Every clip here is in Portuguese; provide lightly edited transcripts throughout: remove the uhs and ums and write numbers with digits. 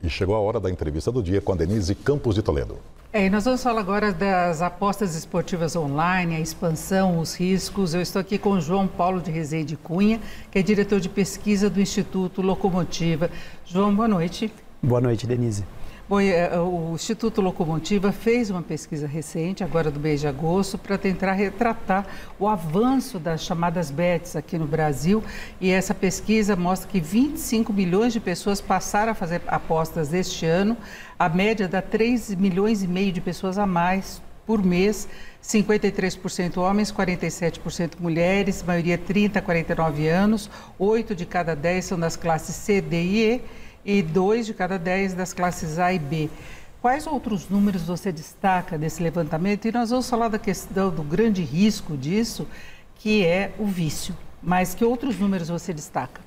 E chegou a hora da entrevista do dia com a Denise Campos de Toledo. E nós vamos falar agora das apostas esportivas online, a expansão, os riscos. Eu estou aqui com o João Paulo de Rezende Cunha, que é diretor de pesquisa do Instituto Locomotiva. João, boa noite. Boa noite, Denise. Bom, o Instituto Locomotiva fez uma pesquisa recente, agora do mês de agosto, para tentar retratar o avanço das chamadas bets aqui no Brasil. E essa pesquisa mostra que 25 milhões de pessoas passaram a fazer apostas este ano. A média dá 3 milhões e meio de pessoas a mais por mês, 53% homens, 47% mulheres, maioria 30 a 49 anos, 8 de cada 10 são das classes C, D e E, e 2 de cada 10 das classes A e B. Quais outros números você destaca desse levantamento? E nós vamos falar da questão do grande risco disso, que é o vício. Mas que outros números você destaca?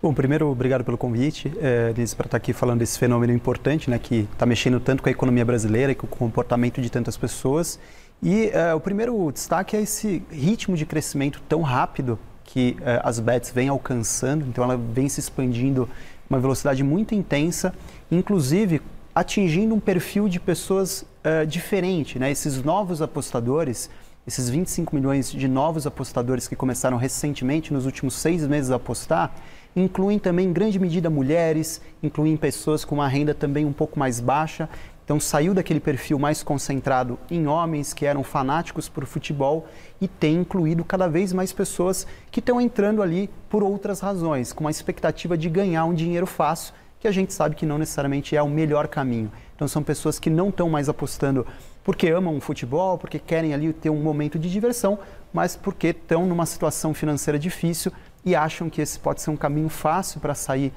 Bom, primeiro, obrigado pelo convite, Denise, para estar aqui falando desse fenômeno importante, né, que está mexendo tanto com a economia brasileira e com o comportamento de tantas pessoas. E o primeiro destaque é esse ritmo de crescimento tão rápido que as bets vêm alcançando, então ela vem se expandindo uma velocidade muito intensa, inclusive atingindo um perfil de pessoas diferente, né? Esses novos apostadores, esses 25 milhões de novos apostadores que começaram recentemente, nos últimos 6 meses a apostar, incluem também em grande medida mulheres, incluem pessoas com uma renda também um pouco mais baixa. Então saiu daquele perfil mais concentrado em homens que eram fanáticos por futebol e tem incluído cada vez mais pessoas que estão entrando ali por outras razões, com a expectativa de ganhar um dinheiro fácil, que a gente sabe que não necessariamente é o melhor caminho. Então são pessoas que não estão mais apostando porque amam o futebol, porque querem ali ter um momento de diversão, mas porque estão numa situação financeira difícil e acham que esse pode ser um caminho fácil para sair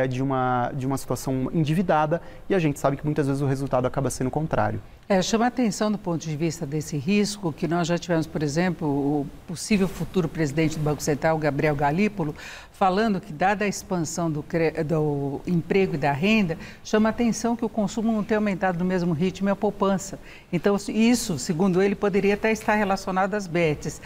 de uma situação endividada, e a gente sabe que muitas vezes o resultado acaba sendo o contrário. Chama a atenção do ponto de vista desse risco, que nós já tivemos, por exemplo, o possível futuro presidente do Banco Central, Gabriel Galípolo, falando que, dada a expansão do emprego e da renda, chama a atenção que o consumo não tem aumentado no mesmo ritmo e a poupança. Então, isso, segundo ele, poderia até estar relacionado às bets.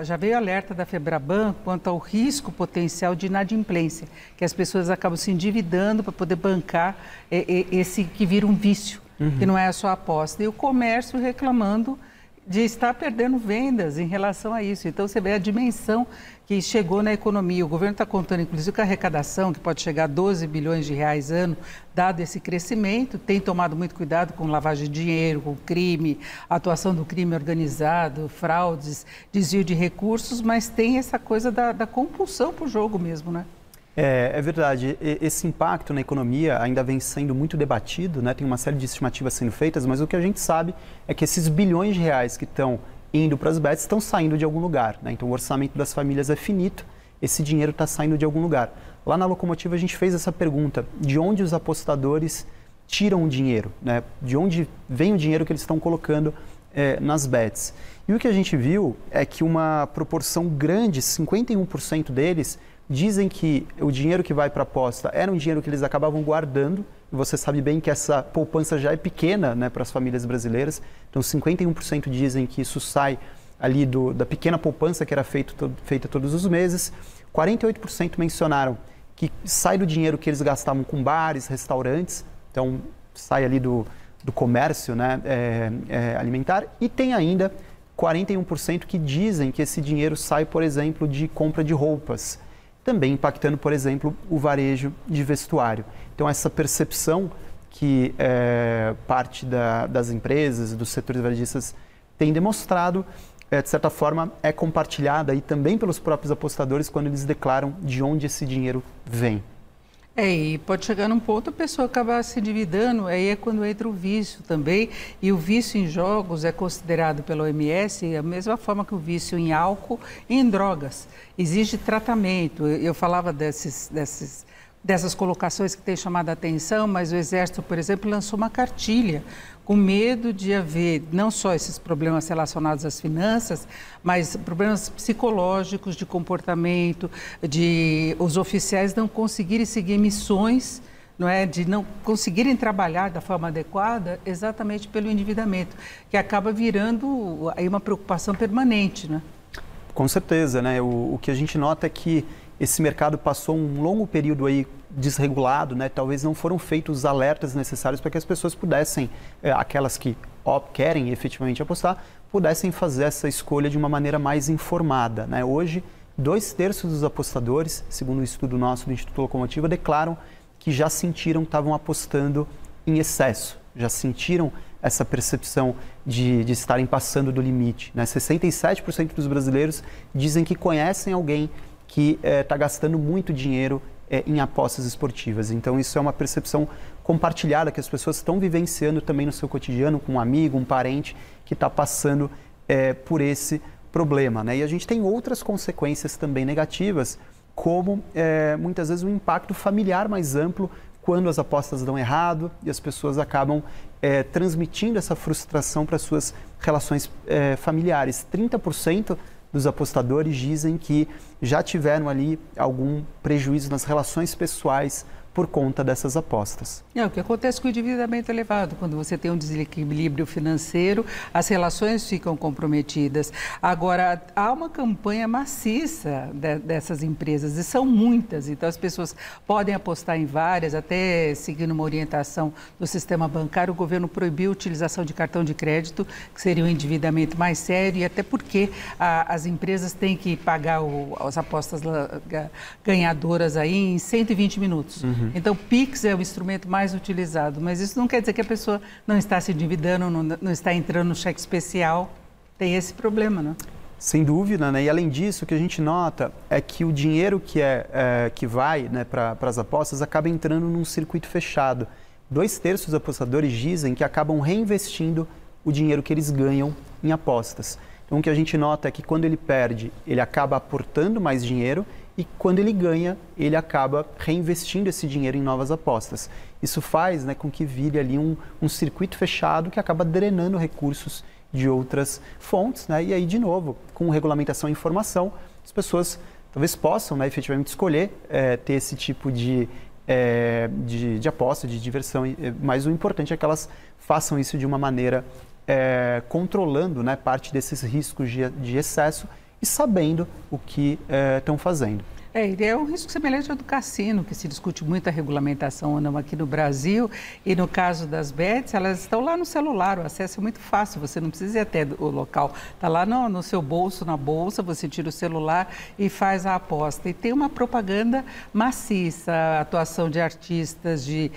Já veio alerta da Febraban quanto ao risco potencial de inadimplência, que as pessoas acabam se endividando para poder bancar esse que vira um vício. Que não é a sua aposta. E o comércio reclamando de estar perdendo vendas em relação a isso. Então, você vê a dimensão que chegou na economia. O governo está contando, inclusive, com a arrecadação, que pode chegar a 12 bilhões de reais ano, dado esse crescimento. Tem tomado muito cuidado com lavagem de dinheiro, com crime, atuação do crime organizado, fraudes, desvio de recursos, mas tem essa coisa da compulsão para o jogo mesmo, né? É verdade, esse impacto na economia ainda vem sendo muito debatido, né? Tem uma série de estimativas sendo feitas, mas o que a gente sabe é que esses bilhões de reais que estão indo para as bets estão saindo de algum lugar, né? Então o orçamento das famílias é finito, esse dinheiro está saindo de algum lugar. Lá na Locomotiva a gente fez essa pergunta, de onde os apostadores tiram o dinheiro, né? De onde vem o dinheiro que eles estão colocando nas bets. E o que a gente viu é que uma proporção grande, 51% deles, dizem que o dinheiro que vai para a aposta era um dinheiro que eles acabavam guardando. E você sabe bem que essa poupança já é pequena, né, para as famílias brasileiras. Então, 51% dizem que isso sai ali da pequena poupança que era feita todos os meses. 48% mencionaram que sai do dinheiro que eles gastavam com bares, restaurantes. Então, sai ali do comércio, né, alimentar. E tem ainda 41% que dizem que esse dinheiro sai, por exemplo, de compra de roupas, também impactando, por exemplo, o varejo de vestuário. Então, essa percepção que parte das empresas, dos setores varejistas tem demonstrado, de certa forma, é compartilhada aí também pelos próprios apostadores quando eles declaram de onde esse dinheiro vem. E pode chegar num ponto a pessoa acabar se endividando, aí é quando entra o vício também, e o vício em jogos é considerado pela OMS a mesma forma que o vício em álcool e em drogas. Existe tratamento. Eu falava dessas colocações que têm chamado a atenção, mas o Exército, por exemplo, lançou uma cartilha com medo de haver não só esses problemas relacionados às finanças, mas problemas psicológicos, de comportamento, de os oficiais não conseguirem seguir missões, não é? De não conseguirem trabalhar da forma adequada exatamente pelo endividamento, que acaba virando aí uma preocupação permanente, né? Com certeza, né? O que a gente nota é que esse mercado passou um longo período aí desregulado, né? Talvez não foram feitos os alertas necessários para que as pessoas pudessem, aquelas que querem efetivamente apostar, pudessem fazer essa escolha de uma maneira mais informada, né? Hoje, 2/3 dos apostadores, segundo o estudo nosso do Instituto Locomotiva, declaram que já sentiram que estavam apostando em excesso, já sentiram essa percepção de estarem passando do limite, né? 67% dos brasileiros dizem que conhecem alguém que está gastando muito dinheiro em apostas esportivas. Então, isso é uma percepção compartilhada que as pessoas estão vivenciando também no seu cotidiano, com um amigo, um parente que está passando por esse problema, né? E a gente tem outras consequências também negativas, como muitas vezes um impacto familiar mais amplo quando as apostas dão errado e as pessoas acabam transmitindo essa frustração para suas relações familiares. 30% dos apostadores dizem que já tiveram ali algum prejuízo nas relações pessoais por conta dessas apostas. É o que acontece com o endividamento elevado. Quando você tem um desequilíbrio financeiro, as relações ficam comprometidas. Agora, há uma campanha maciça dessas empresas, e são muitas, então as pessoas podem apostar em várias, até seguindo uma orientação do sistema bancário. O governo proibiu a utilização de cartão de crédito, que seria um endividamento mais sério, e até porque as empresas têm que pagar as apostas ganhadoras aí em 120 minutos. Então, o Pix é o instrumento mais utilizado, mas isso não quer dizer que a pessoa não está se endividando, não está entrando no cheque especial. Tem esse problema, né? Sem dúvida, né? E além disso, o que a gente nota é que o dinheiro que vai, né, para as apostas acaba entrando num circuito fechado. 2/3 dos apostadores dizem que acabam reinvestindo o dinheiro que eles ganham em apostas. Então, o que a gente nota é que quando ele perde, ele acaba aportando mais dinheiro, e quando ele ganha, ele acaba reinvestindo esse dinheiro em novas apostas. Isso faz, né, com que vire ali um circuito fechado que acaba drenando recursos de outras fontes, né? E aí, de novo, com regulamentação e informação, as pessoas talvez possam, né, efetivamente escolher ter esse tipo de aposta, de diversão, mas o importante é que elas façam isso de uma maneira controlando, né, parte desses riscos de excesso e sabendo o que estão fazendo. É um risco semelhante ao do cassino, que se discute muito a regulamentação ou não aqui no Brasil. E no caso das bets, elas estão lá no celular, o acesso é muito fácil, você não precisa ir até o local. Está lá no seu bolso, na bolsa, você tira o celular e faz a aposta. E tem uma propaganda maciça, a atuação de artistas, de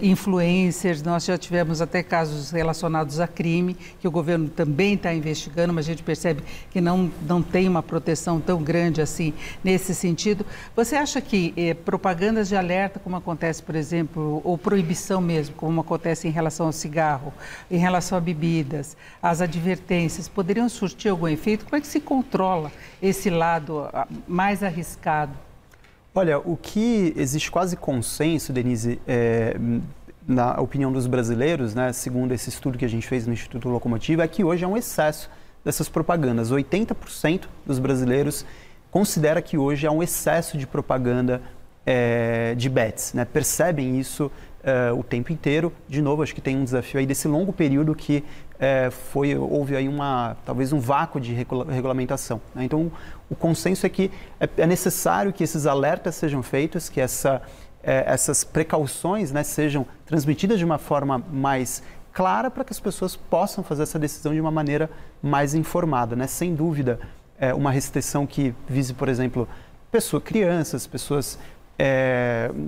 influencers. Nós já tivemos até casos relacionados a crime, que o governo também está investigando, mas a gente percebe que não tem uma proteção tão grande assim nesse sentido. Você acha que propagandas de alerta, como acontece, por exemplo, ou proibição mesmo, como acontece em relação ao cigarro, em relação a bebidas, as advertências, poderiam surtir algum efeito? Como é que se controla esse lado mais arriscado? Olha, o que existe quase consenso, Denise, na opinião dos brasileiros, né, segundo esse estudo que a gente fez no Instituto Locomotiva, é que hoje há um excesso dessas propagandas. 80% dos brasileiros considera que hoje há um excesso de propaganda de bets, né? Percebem isso o tempo inteiro. De novo, acho que tem um desafio aí desse longo período que houve aí talvez um vácuo de regulamentação, né? Então, o consenso é que é necessário que esses alertas sejam feitos, que essas precauções, né, sejam transmitidas de uma forma mais clara para que as pessoas possam fazer essa decisão de uma maneira mais informada, né? Sem dúvida, uma restrição que vise, por exemplo, crianças, pessoas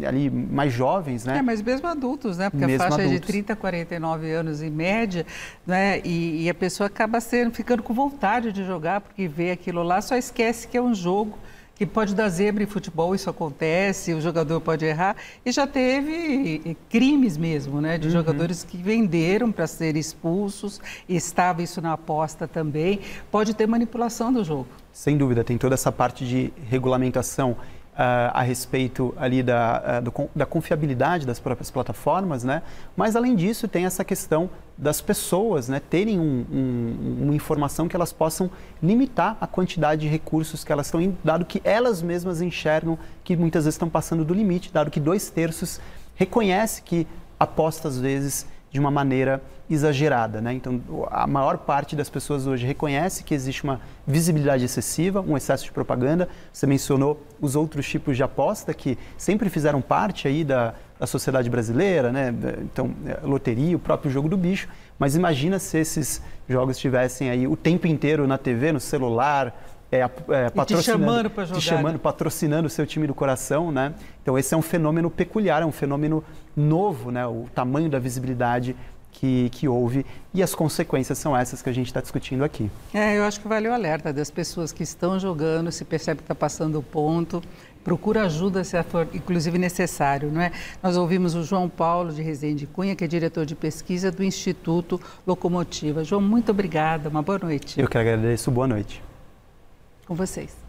ali mais jovens, né? Mas mesmo adultos, né? Porque mesmo a faixa adultos. é de 30 a 49 anos em média, né? E a pessoa acaba ficando com vontade de jogar, porque vê aquilo lá, só esquece que é um jogo, que pode dar zebra em futebol, isso acontece, o jogador pode errar. E já teve crimes mesmo, né? De jogadores que venderam para serem expulsos, e estava isso na aposta também. Pode ter manipulação do jogo. Sem dúvida, tem toda essa parte de regulamentação a respeito ali da confiabilidade das próprias plataformas, né? Mas, além disso, tem essa questão das pessoas, né, terem uma informação que elas possam limitar a quantidade de recursos que elas estão indo, dado que elas mesmas enxergam que muitas vezes estão passando do limite, dado que 2/3 reconhece que aposta, às vezes, de uma maneira exagerada, né? Então, a maior parte das pessoas hoje reconhece que existe uma visibilidade excessiva, um excesso de propaganda. Você mencionou os outros tipos de aposta que sempre fizeram parte aí da sociedade brasileira, né? Então, loteria, o próprio jogo do bicho. Mas imagina se esses jogos estivessem aí o tempo inteiro na TV, no celular, te chamando, patrocinando o seu time do coração, né? Então esse é um fenômeno peculiar, é um fenômeno novo, né? O tamanho da visibilidade que houve e as consequências são essas que a gente está discutindo aqui. Eu acho que vale o alerta das pessoas que estão jogando, se percebe que está passando o ponto, procura ajuda se for inclusive necessário, não é? Nós ouvimos o João Paulo de Rezende Cunha, que é diretor de pesquisa do Instituto Locomotiva. João, muito obrigada, uma boa noite. Eu que agradeço, boa noite. Com vocês.